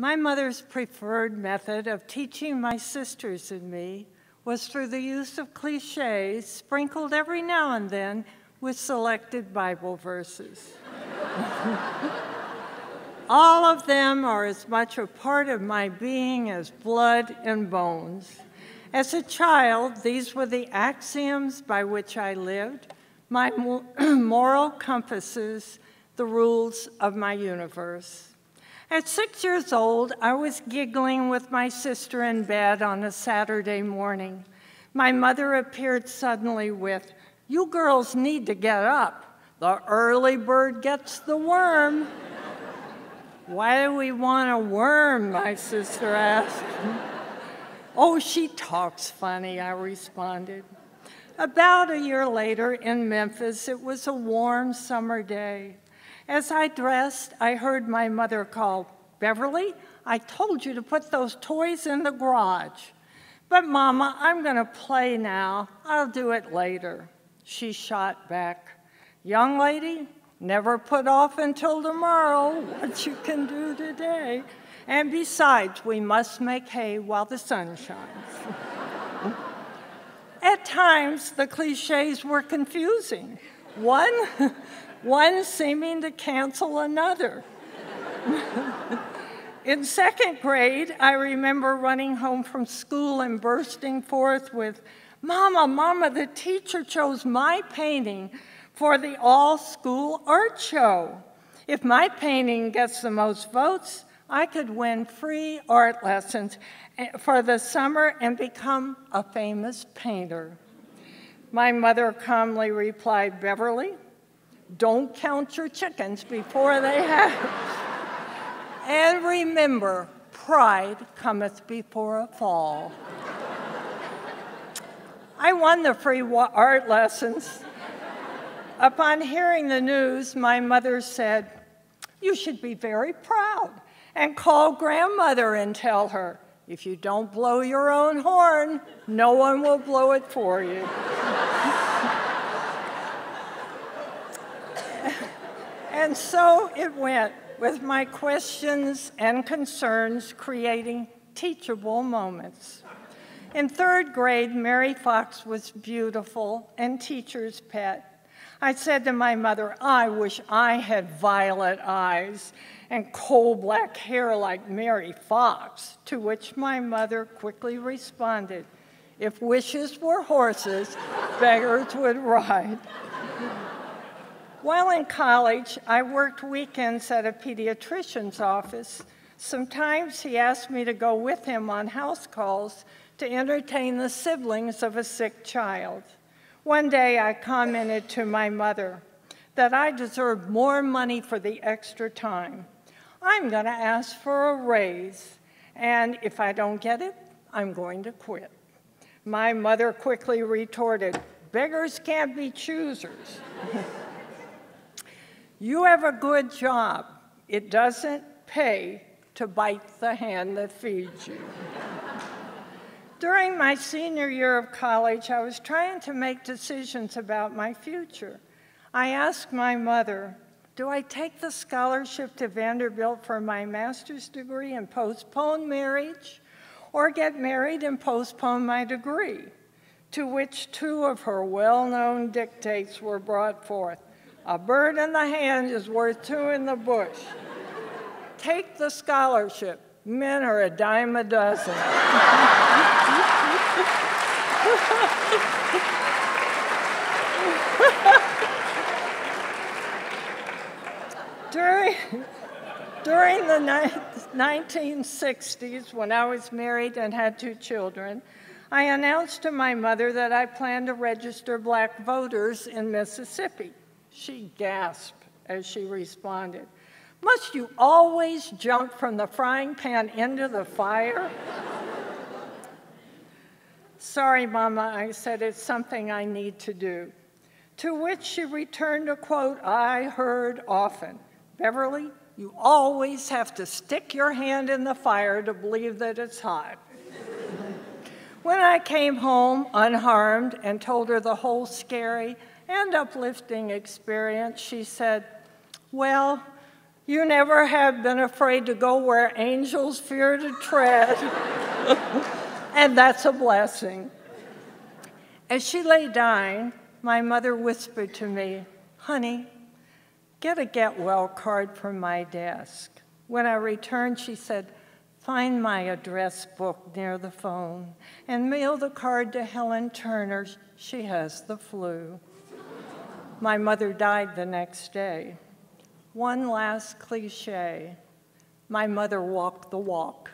My mother's preferred method of teaching my sisters and me was through the use of cliches, sprinkled every now and then with selected Bible verses. All of them are as much a part of my being as blood and bones. As a child, these were the axioms by which I lived, my moral compasses, the rules of my universe. At 6 years old, I was giggling with my sister in bed on a Saturday morning. My mother appeared suddenly with, "You girls need to get up. The early bird gets the worm." "Why do we want a worm?" my sister asked. "Oh, she talks funny," I responded. About a year later in Memphis, it was a warm summer day. As I dressed, I heard my mother call, "Beverly, I told you to put those toys in the garage." "But Mama, I'm gonna play now. I'll do it later." She shot back, "Young lady, never put off until tomorrow what you can do today. And besides, we must make hay while the sun shines." At times, the cliches were confusing. One seeming to cancel another. In second grade, I remember running home from school and bursting forth with, Mama, the teacher chose my painting for the all-school art show. If my painting gets the most votes, I could win free art lessons for the summer and become a famous painter." My mother calmly replied, "Beverly, don't count your chickens before they hatch. And remember, pride cometh before a fall." I won the free art lessons. Upon hearing the news, my mother said, "You should be very proud and call grandmother and tell her, if you don't blow your own horn, no one will blow it for you." And so it went, with my questions and concerns creating teachable moments. In third grade, Mary Fox was beautiful and teacher's pet. I said to my mother, "I wish I had violet eyes and coal black hair like Mary Fox," to which my mother quickly responded, "If wishes were horses, beggars would ride." While in college, I worked weekends at a pediatrician's office. Sometimes he asked me to go with him on house calls to entertain the siblings of a sick child. One day I commented to my mother that I deserved more money for the extra time. "I'm going to ask for a raise, and if I don't get it, I'm going to quit." My mother quickly retorted, "Beggars can't be choosers." "You have a good job. It doesn't pay to bite the hand that feeds you." During my senior year of college, I was trying to make decisions about my future. I asked my mother, "Do I take the scholarship to Vanderbilt for my master's degree and postpone marriage, or get married and postpone my degree?" To which two of her well-known dictates were brought forth. "A bird in the hand is worth two in the bush. Take the scholarship. Men are a dime a dozen." During the 1960s, when I was married and had 2 children, I announced to my mother that I planned to register black voters in Mississippi. She gasped as she responded, "Must you always jump from the frying pan into the fire?" "Sorry, Mama," I said, "it's something I need to do." To which she returned a quote I heard often, "Beverly, you always have to stick your hand in the fire to believe that it's hot." When I came home unharmed and told her the whole scary and uplifting experience, she said, "Well, You never have been afraid to go where angels fear to tread. And that's a blessing. As she lay dying, my mother whispered to me, "Honey, get a get well card from my desk." When I returned, she said, "Find my address book near the phone and mail the card to Helen Turner. She has the flu." My mother died the next day. One last cliche. My mother walked the walk.